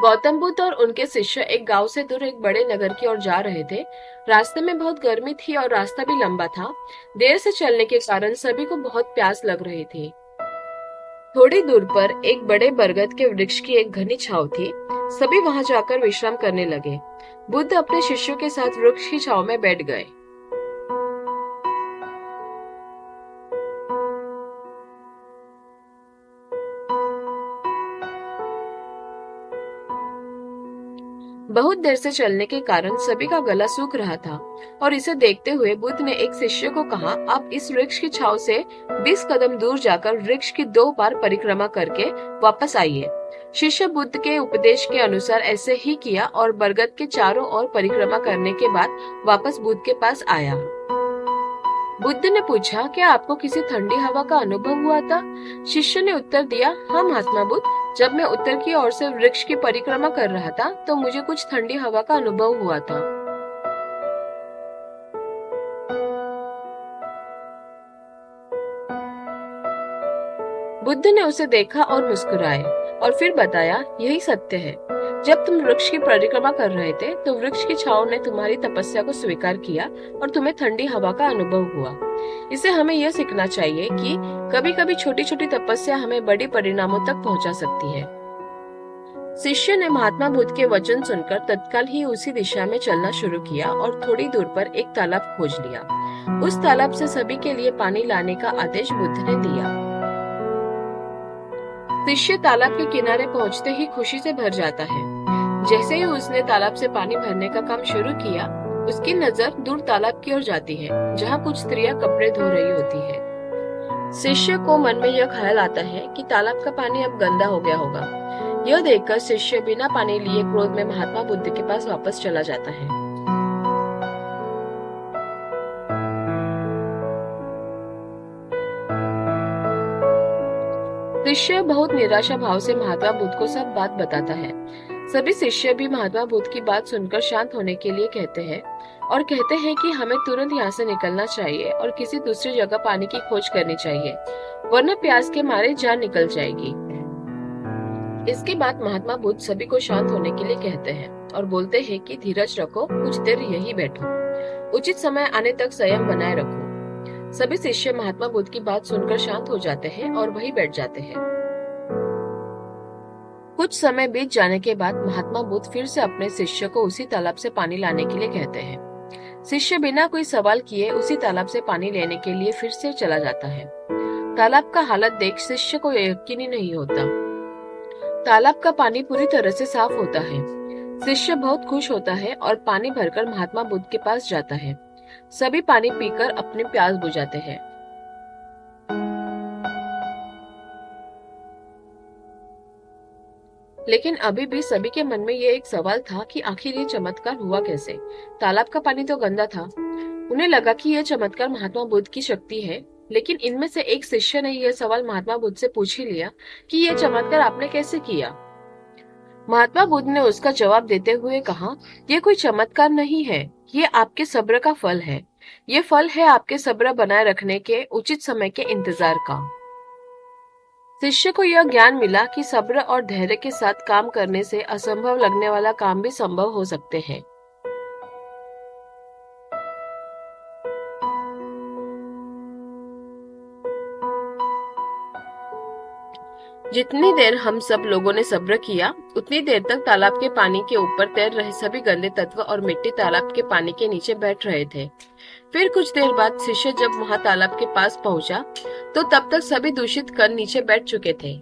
गौतम बुद्ध और उनके शिष्य एक गांव से दूर एक बड़े नगर की ओर जा रहे थे। रास्ते में बहुत गर्मी थी और रास्ता भी लंबा था। देर से चलने के कारण सभी को बहुत प्यास लग रही थी। थोड़ी दूर पर एक बड़े बरगद के वृक्ष की एक घनी छांव थी। सभी वहां जाकर विश्राम करने लगे। बुद्ध अपने शिष्यों के साथ वृक्ष की छांव में बैठ गए। बहुत देर से चलने के कारण सभी का गला सूख रहा था और इसे देखते हुए बुद्ध ने एक शिष्य को कहा, आप इस वृक्ष की छांव से 20 कदम दूर जाकर वृक्ष की 2 बार परिक्रमा करके वापस आइए। शिष्य बुद्ध के उपदेश के अनुसार ऐसे ही किया और बरगद के चारों ओर परिक्रमा करने के बाद वापस बुद्ध के पास आया। बुद्ध ने पूछा, क्या आपको किसी ठंडी हवा का अनुभव हुआ था? शिष्य ने उत्तर दिया, हाँ महात्मा बुद्ध, जब मैं उत्तर की ओर से वृक्ष की परिक्रमा कर रहा था तो मुझे कुछ ठंडी हवा का अनुभव हुआ था। बुद्ध ने उसे देखा और मुस्कुराए और फिर बताया, यही सत्य है। जब तुम वृक्ष की परिक्रमा कर रहे थे तो वृक्ष की छांव ने तुम्हारी तपस्या को स्वीकार किया और तुम्हें ठंडी हवा का अनुभव हुआ। इससे हमें यह सीखना चाहिए कि कभी कभी छोटी छोटी तपस्या हमें बड़ी परिणामों तक पहुंचा सकती है। शिष्य ने महात्मा बुद्ध के वचन सुनकर तत्काल ही उसी दिशा में चलना शुरू किया और थोड़ी दूर पर एक तालाब खोज लिया। उस तालाब से सभी के लिए पानी लाने का आदेश बुद्ध ने दिया। शिष्य तालाब के किनारे पहुंचते ही खुशी से भर जाता है। जैसे ही उसने तालाब से पानी भरने का काम शुरू किया, उसकी नजर दूर तालाब की ओर जाती है, जहां कुछ स्त्रियां कपड़े धो रही होती है। शिष्य को मन में यह ख्याल आता है कि तालाब का पानी अब गंदा हो गया होगा। यह देखकर शिष्य बिना पानी लिए क्रोध में महात्मा बुद्ध के पास वापस चला जाता है। शिष्य बहुत निराशा भाव से महात्मा बुद्ध को सब बात बताता है। सभी शिष्य भी महात्मा बुद्ध की बात सुनकर शांत होने के लिए कहते हैं और कहते हैं कि हमें तुरंत यहाँ से निकलना चाहिए और किसी दूसरी जगह पानी की खोज करनी चाहिए, वरना प्यास के मारे जान निकल जाएगी। इसके बाद महात्मा बुद्ध सभी को शांत होने के लिए कहते हैं और बोलते हैं कि धीरज रखो, कुछ देर यही बैठो, उचित समय आने तक संयम बनाए रखो। सभी शिष्य महात्मा बुद्ध की बात सुनकर शांत हो जाते हैं और वहीं बैठ जाते हैं। कुछ समय बीत जाने के बाद महात्मा बुद्ध फिर से अपने शिष्य को उसी तालाब से पानी लाने के लिए कहते हैं। शिष्य बिना कोई सवाल किए उसी तालाब से पानी लेने के लिए फिर से चला जाता है। तालाब का हालत देख शिष्य को यकीन ही नहीं होता। तालाब का पानी पूरी तरह से साफ होता है। शिष्य बहुत खुश होता है और पानी भरकर महात्मा बुद्ध के पास जाता है। सभी पानी पीकर अपनी प्यास बुझाते हैं। लेकिन अभी भी सभी के मन में ये एक सवाल था कि आखिर ये चमत्कार हुआ कैसे? तालाब का पानी तो गंदा था। उन्हें लगा कि यह चमत्कार महात्मा बुद्ध की शक्ति है, लेकिन इनमें से एक शिष्य ने यह सवाल महात्मा बुद्ध से पूछ ही लिया कि यह चमत्कार आपने कैसे किया? महात्मा बुद्ध ने उसका जवाब देते हुए कहा, यह कोई चमत्कार नहीं है, ये आपके सब्र का फल है। ये फल है आपके सब्र बनाए रखने के उचित समय के इंतजार का। शिष्य को यह ज्ञान मिला कि सब्र और धैर्य के साथ काम करने से असंभव लगने वाला काम भी संभव हो सकते हैं। जितनी देर हम सब लोगों ने सब्र किया, उतनी देर तक तालाब के पानी के ऊपर तैर रहे सभी गंदे तत्व और मिट्टी तालाब के पानी के नीचे बैठ रहे थे। फिर कुछ देर बाद शिष्य जब वहां तालाब के पास पहुंचा, तो तब तक सभी दूषित कण नीचे बैठ चुके थे,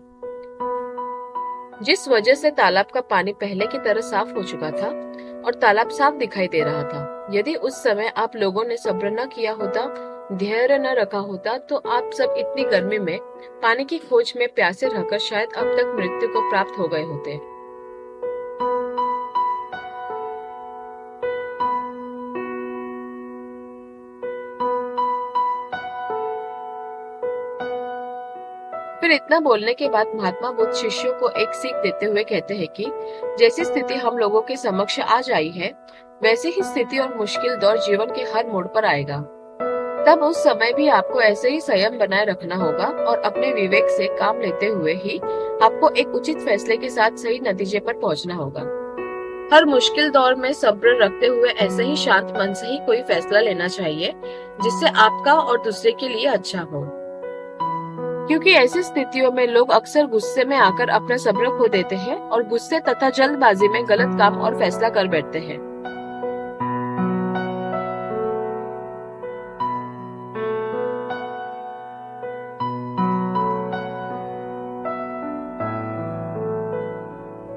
जिस वजह से तालाब का पानी पहले की तरह साफ हो चुका था और तालाब साफ दिखाई दे रहा था। यदि उस समय आप लोगों ने सब्र न किया होता, धैर्य न रखा होता, तो आप सब इतनी गर्मी में पानी की खोज में प्यासे रहकर शायद अब तक मृत्यु को प्राप्त हो गए होते। फिर इतना बोलने के बाद महात्मा बुद्ध शिष्यों को एक सीख देते हुए कहते हैं कि जैसी स्थिति हम लोगों के समक्ष आज आई है, वैसी ही स्थिति और मुश्किल दौर जीवन के हर मोड़ पर आएगा। तब उस समय भी आपको ऐसे ही संयम बनाए रखना होगा और अपने विवेक से काम लेते हुए ही आपको एक उचित फैसले के साथ सही नतीजे पर पहुंचना होगा। हर मुश्किल दौर में सब्र रखते हुए ऐसे ही शांत मन से ही कोई फैसला लेना चाहिए जिससे आपका और दूसरे के लिए अच्छा हो, क्योंकि ऐसी स्थितियों में लोग अक्सर गुस्से में आकर अपना सब्र खो देते हैं और गुस्से तथा जल्दबाजी में गलत काम और फैसला कर बैठते हैं।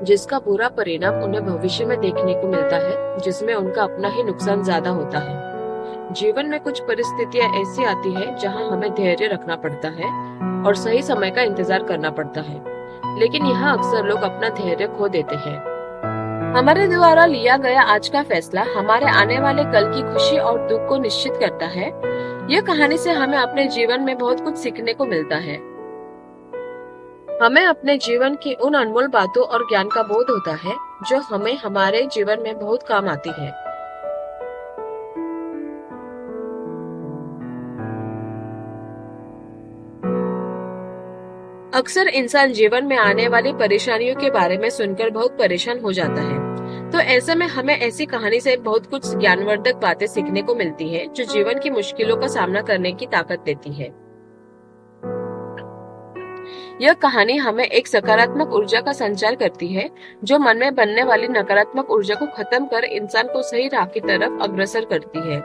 जिसका बुरा परिणाम उन्हें भविष्य में देखने को मिलता है, जिसमें उनका अपना ही नुकसान ज्यादा होता है। जीवन में कुछ परिस्थितियां ऐसी आती हैं जहां हमें धैर्य रखना पड़ता है और सही समय का इंतजार करना पड़ता है, लेकिन यहाँ अक्सर लोग अपना धैर्य खो देते हैं। हमारे द्वारा लिया गया आज का फैसला हमारे आने वाले कल की खुशी और दुख को निश्चित करता है। यह कहानी से हमें अपने जीवन में बहुत कुछ सीखने को मिलता है। हमें अपने जीवन की उन अनमोल बातों और ज्ञान का बोध होता है जो हमें हमारे जीवन में बहुत काम आती है। अक्सर इंसान जीवन में आने वाली परेशानियों के बारे में सुनकर बहुत परेशान हो जाता है, तो ऐसे में हमें ऐसी कहानी से बहुत कुछ ज्ञानवर्धक बातें सीखने को मिलती है जो जीवन की मुश्किलों का सामना करने की ताकत देती है। यह कहानी हमें एक सकारात्मक ऊर्जा का संचार करती है जो मन में बनने वाली नकारात्मक ऊर्जा को खत्म कर इंसान को सही राह की तरफ अग्रसर करती है।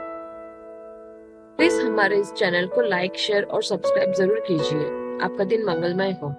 प्लीज हमारे इस चैनल को लाइक, शेयर और सब्सक्राइब जरूर कीजिए। आपका दिन मंगलमय हो।